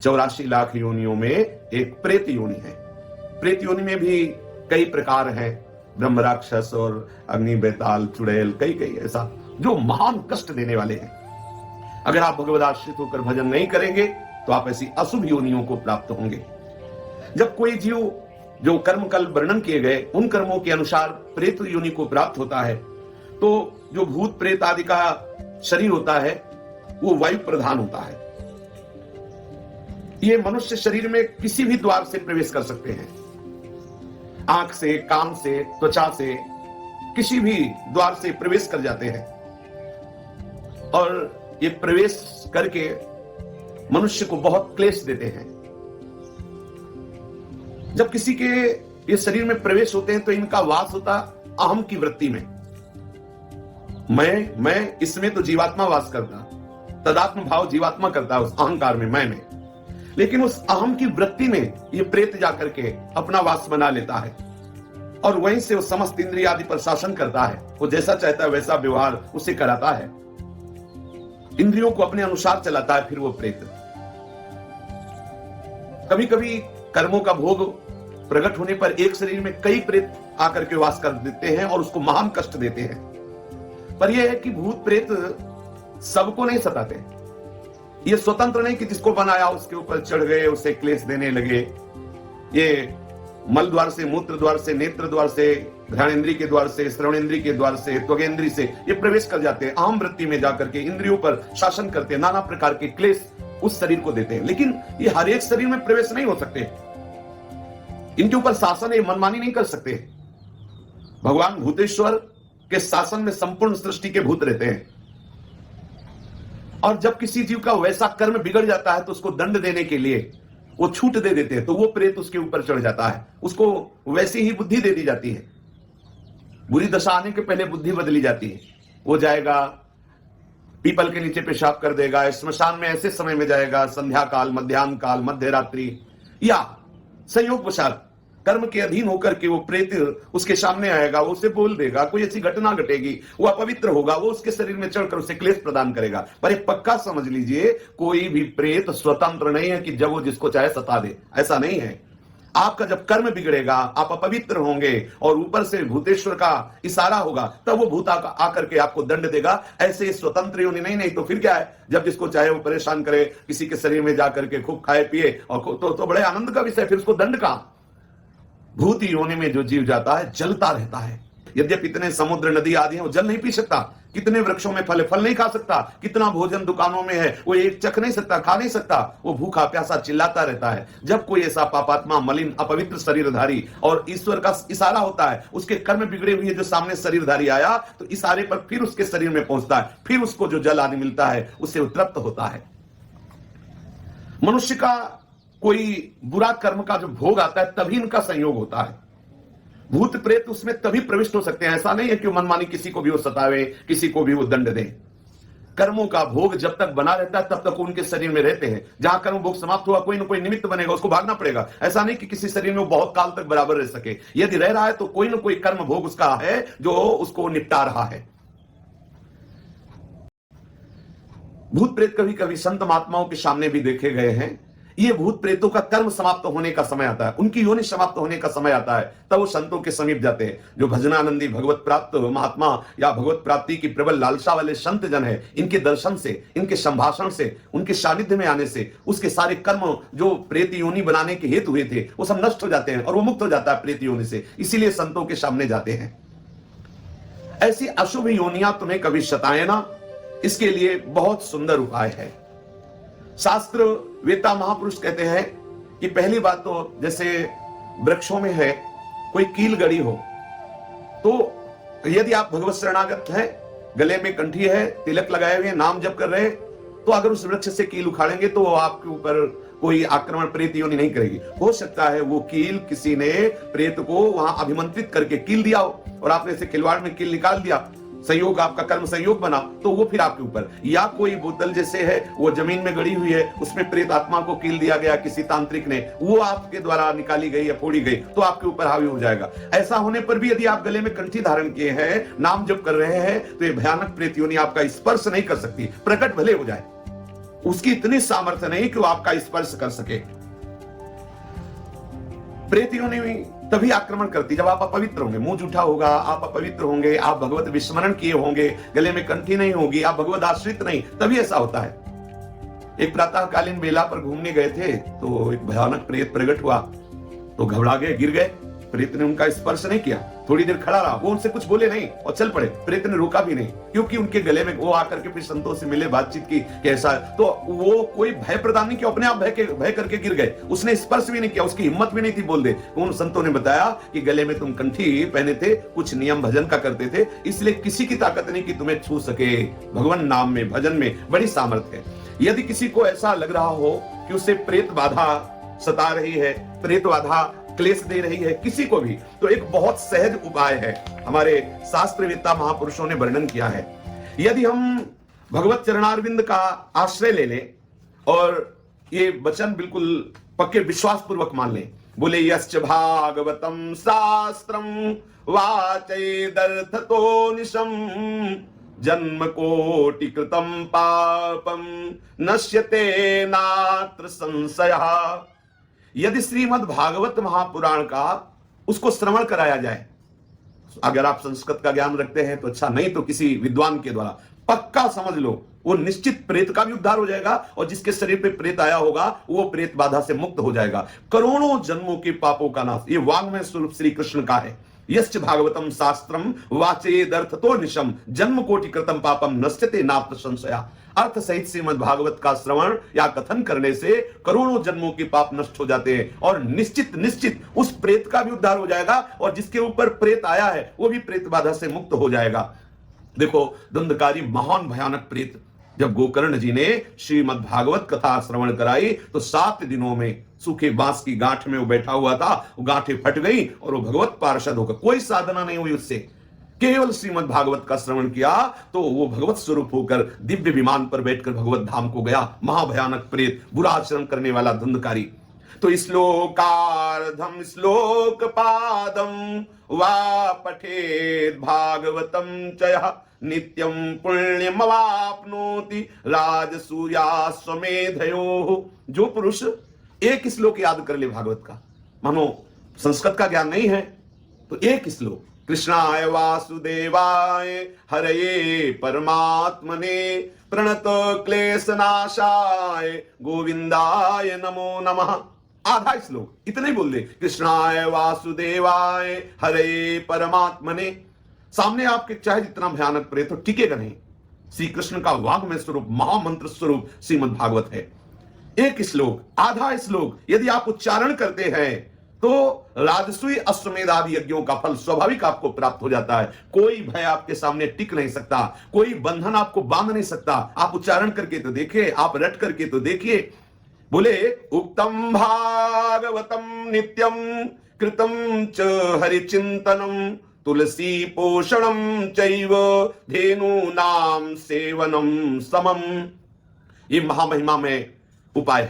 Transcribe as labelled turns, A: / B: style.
A: 84 लाख योनियों में एक प्रेत योनि है। प्रेत योनि में भी कई प्रकार हैं, ब्रह्म राक्षस और अग्नि बेताल चुड़ैल, कई ऐसा जो महान कष्ट देने वाले हैं। अगर आप भगवद आश्रित होकर भजन नहीं करेंगे तो आप ऐसी अशुभ योनियों को प्राप्त होंगे। जब कोई जीव जो कर्म कल वर्णन किए गए उन कर्मों के अनुसार प्रेत योनि को प्राप्त होता है तो जो भूत प्रेत आदि का शरीर होता है वो वायु प्रधान होता है। ये मनुष्य शरीर में किसी भी द्वार से प्रवेश कर सकते हैं, आंख से, कान से, त्वचा से, किसी भी द्वार से प्रवेश कर जाते हैं और ये प्रवेश करके मनुष्य को बहुत क्लेश देते हैं। जब किसी के ये शरीर में प्रवेश होते हैं तो इनका वास होता अहम की वृत्ति में। मैं इसमें तो जीवात्मा वास करता, तदात्म भाव जीवात्मा करता उस अहंकार में, मैं में। लेकिन उस अहम की वृत्ति में ये प्रेत जाकर के अपना वास बना लेता है और वहीं से वो समस्त इंद्रिय आदि पर शासन करता है। वो जैसा चाहता है वैसा व्यवहार उसे कराता है, इंद्रियों को अपने अनुसार चलाता है। फिर वो प्रेत कभी कभी कर्मों का भोग प्रकट होने पर एक शरीर में कई प्रेत आकर के वास कर देते हैं और उसको महान कष्ट देते हैं। पर यह है कि भूत प्रेत सबको नहीं सताते, ये स्वतंत्र नहीं कि जिसको बनाया उसके ऊपर चढ़ गए, उसे क्लेश देने लगे। ये मल द्वार से, मूत्र द्वार से, नेत्र द्वार से, घ्राणेन्द्रिय के द्वार से, श्रवणेन्द्रिय के द्वार से, त्वगेन्द्रिय से ये प्रवेश कर जाते हैं, अहम वृत्ति में जाकर के इंद्रियों पर शासन करते हैं, नाना प्रकार के क्लेश उस शरीर को देते हैं। लेकिन ये हर एक शरीर में प्रवेश नहीं हो सकते, इनके ऊपर शासन ये मनमानी नहीं कर सकते। भगवान भूतेश्वर के शासन में संपूर्ण सृष्टि के भूत रहते हैं और जब किसी जीव का वैसा कर्म बिगड़ जाता है तो उसको दंड देने के लिए वो छूट दे देते हैं, तो वो प्रेत उसके ऊपर चढ़ जाता है, उसको वैसी ही बुद्धि दे दी जाती है। बुरी दशा आने के पहले बुद्धि बदली जाती है, वो जाएगा पीपल के नीचे पेशाब कर देगा, स्मशान में ऐसे समय में जाएगा, संध्या काल, मध्याह्न काल, मध्य रात्रि, या संयोग वशात कर्म के अधीन होकर के वो प्रेत उसके सामने आएगा, वो उसे बोल देगा, कोई ऐसी घटना घटेगी, वो अपवित्र होगा, वो उसके शरीर में चढ़कर उसे क्लेश प्रदान करेगा। पर एक पक्का समझ लीजिए, कोई भी प्रेत स्वतंत्र नहीं है कि जब वो जिसको चाहे सता दे, ऐसा नहीं है। आपका जब कर्म बिगड़ेगा, आप अपवित्र होंगे और ऊपर से भूतेश्वर का इशारा होगा, तब वो भूत आकर के आपको दंड देगा। ऐसे स्वतंत्र योनि नहीं तो फिर क्या है, जब जिसको चाहे वो परेशान करे, किसी के शरीर में जाकर के खूब खाए पिए और तो बड़े आनंद का विषय, फिर उसको दंड का। भूत योनि में जो जीव जाता है जलता रहता है। यद्यपि इतने समुद्र नदी आदि हैं, वो जल नहीं पी सकता, कितने वृक्षों में फल नहीं खा सकता, कितना भोजन दुकानों में है वो एक चख नहीं सकता, खा नहीं सकता, वो भूखा प्यासा चिल्लाता रहता है। जब कोई ऐसा पापात्मा, मलिन, अपवित्र शरीरधारी और ईश्वर का इशारा होता है, उसके कर्म बिगड़े हुए जो सामने शरीरधारी आया तो इशारे पर फिर उसके शरीर में पहुंचता है, फिर उसको जो जल आदि मिलता है उससे वो तृप्त होता है। मनुष्य का कोई बुरा कर्म का जो भोग आता है तभी इनका संयोग होता है। भूत प्रेत उसमें तभी प्रविष्ट हो सकते हैं, ऐसा नहीं है कि मनमानी किसी को भी वो सतावे, किसी को भी वो दंड दे। कर्मों का भोग जब तक बना रहता है तब तक उनके शरीर में रहते हैं। जहां कर्म भोग समाप्त हुआ, कोई ना कोई निमित्त बनेगा, उसको भागना पड़ेगा। ऐसा नहीं कि किसी शरीर में वो बहुत काल तक बराबर रह सके। यदि रह रहा है तो कोई ना कोई कर्म भोग उसका है जो उसको निपटा रहा है। भूत प्रेत कभी कभी संत महात्माओं के सामने भी देखे गए हैं। ये भूत प्रेतों का कर्म समाप्त होने का समय आता है, उनकी योनि समाप्त होने का समय आता है, तब वो संतों के समीप जाते हैं। जो भजनानंदी भगवत प्राप्त महात्मा या भगवत प्राप्ति की प्रबल लालसा वाले संत जन है, इनके दर्शन से, इनके संभाषण से, उनके सानिध्य में आने से उसके सारे कर्म जो प्रेत योनि बनाने के हेतु हुए थे वो सब नष्ट हो जाते हैं और वो मुक्त हो जाता है प्रेत योनि से। इसीलिए संतों के सामने जाते हैं। ऐसी अशुभ योनियां तुम्हें कभी सताए ना, इसके लिए बहुत सुंदर उपाय है। शास्त्र वेता महापुरुष कहते हैं कि पहली बात तो जैसे वृक्षों में है कोई कील गड़ी हो, तो यदि आप भगवत शरणागत हैं, गले में कंठी है, तिलक लगाए हुए, नाम जप कर रहे हैं, तो अगर उस वृक्ष से कील उखाड़ेंगे तो वो आपके ऊपर कोई आक्रमण प्रेत योनि नहीं करेगी। हो सकता है वो कील किसी ने प्रेत को वहां अभिमंत्रित करके कील दिया हो और आपने इसे खिलवाड़ में कील निकाल दिया, संयोग आपका कर्म संयोग बना, तो वो फिर आपके ऊपर। या कोई बोतल जैसे है वो जमीन में गड़ी हुई है, उसमें प्रेत आत्मा को कील दिया गया किसी तांत्रिक ने, वो आपके द्वारा निकाली गई या फोड़ी गई, तो आपके ऊपर हावी हो जाएगा। ऐसा होने पर भी यदि आप गले में कंठी धारण किए हैं, नाम जप कर रहे हैं, तो ये भयानक प्रेत योनि आपका स्पर्श नहीं कर सकती, प्रकट भले हो जाए। उसकी इतनी सामर्थ्य नहीं कि वो आपका स्पर्श कर सके। प्रेत योनि में तभी आक्रमण करती जब आप अपवित्र होंगे, मुंह जूठा होगा, आप अपवित्र होंगे, आप भगवत विस्मरण किए होंगे, गले में कंठी नहीं होगी, आप भगवत आश्रित नहीं, तभी ऐसा होता है। एक प्रातःकालीन बेला पर घूमने गए थे तो एक भयानक प्रेत प्रकट हुआ, तो घबरा गए, गिर गए। प्रेत ने उनका स्पर्श नहीं किया, थोड़ी देर खड़ा रहा, वो उनसे कुछ बोले नहीं और चल पड़े। प्रेत ने रोका भी नहीं, क्योंकि उनके गले में वो आकर के फिर संतों से मिले, बातचीत की कैसा, तो वो कोई भय प्रदान नहीं किया, अपने आप भय करके गिर गए। उसने स्पर्श भी नहीं किया, उसकी हिम्मत भी नहीं थी बोल दे। उन संतों ने बताया कि गले में तुम कंठी पहने थे, कुछ नियम भजन का करते थे, इसलिए किसी की ताकत नहीं कि तुम्हें छू सके। भगवान नाम में, भजन में बड़ी सामर्थ्य है। यदि किसी को ऐसा लग रहा हो कि उसे प्रेत बाधा सता रही है, प्रेत बाधा क्लेश दे रही है किसी को भी, तो एक बहुत सहज उपाय है, हमारे शास्त्रवेत्ता महापुरुषों ने वर्णन किया है। यदि हम भगवत चरणारविंद का आश्रय ले लें और ये वचन बिल्कुल पक्के विश्वास पूर्वक मान लें, बोले यश्च भागवतम शास्त्रम वाचैदर्थतो निशम जन्म कोटि कृतम पापम नश्यते नात्र संशयः। यदि श्रीमद् भागवत महापुराण का उसको श्रवण कराया जाए, अगर आप संस्कृत का ज्ञान रखते हैं तो अच्छा, नहीं तो किसी विद्वान के द्वारा, पक्का समझ लो वो निश्चित प्रेत का भी उद्धार हो जाएगा और जिसके शरीर पे प्रेत आया होगा वो प्रेत बाधा से मुक्त हो जाएगा। करोड़ों जन्मों के पापों का नाश, ये वाङ्मय स्वरूप श्री कृष्ण का है। यश्च भागवतम शास्त्रम वाचेदर्थतो निशम जन्म कोटि कृतम पापम नश्यते नात्र संशया। अर्थ सहित श्रीमद् भागवत का श्रवण या कथन करने से करोड़ों जन्मों के पाप नष्ट हो जाते हैं और निश्चित उस प्रेत का भी उद्धार हो जाएगा और जिसके ऊपर प्रेत आया है वो भी प्रेत बाधा से मुक्त हो जाएगा। देखो, धुंधकारी महान भयानक प्रेत, जब गोकर्ण जी ने श्रीमद् भागवत कथा श्रवण कराई तो 7 दिनों में सूखे बांस की गांठ में वो बैठा हुआ था, वो गांठें फट गई और वो भगवत पार्षद होकर, कोई साधना नहीं हुई उससे, केवल श्रीमद् भागवत का श्रवण किया तो वो भगवत स्वरूप होकर दिव्य विमान पर बैठकर भगवत धाम को गया। महाभयानक प्रेत, बुरा आचरण करने वाला धुंधकारी। तो श्लोकार्धम श्लोक पादम वा पठेत भागवतम चयः नित्यम पुण्यमवाप्नोति राजसूयाश्वमेधयोः। जो पुरुष एक श्लोक याद कर ले भागवत का, मानो संस्कृत का ज्ञान नहीं है तो एक श्लोक, कृष्णाय वासुदेवाय हरये परमात्मने प्रणत क्लेशनाशाय गोविंदाय नमो नमः, आधा श्लोक इतने बोल दे, कृष्णाय वासुदेवाय हरये परमात्मने। सामने आपके चाहे जितना भयानक प्रेत हो टिकेगा नहीं। श्री कृष्ण का वाग्मय स्वरूप, महामंत्र स्वरूप श्रीमद् भागवत है। एक श्लोक, आधा श्लोक यदि आप उच्चारण करते हैं तो राजसूय अश्वमेध आदि यज्ञों का फल स्वाभाविक आपको प्राप्त हो जाता है। कोई भय आपके सामने टिक नहीं सकता, कोई बंधन आपको बांध नहीं सकता। आप उच्चारण करके तो देखिए, आप रट करके तो देखिए। बोले उक्तम भागवतम नित्यम कृतम च हरिचिंतनम तुलसी पोषणम चैव धेनूनाम सेवनम समम। ये महामहिमा में उपाय है।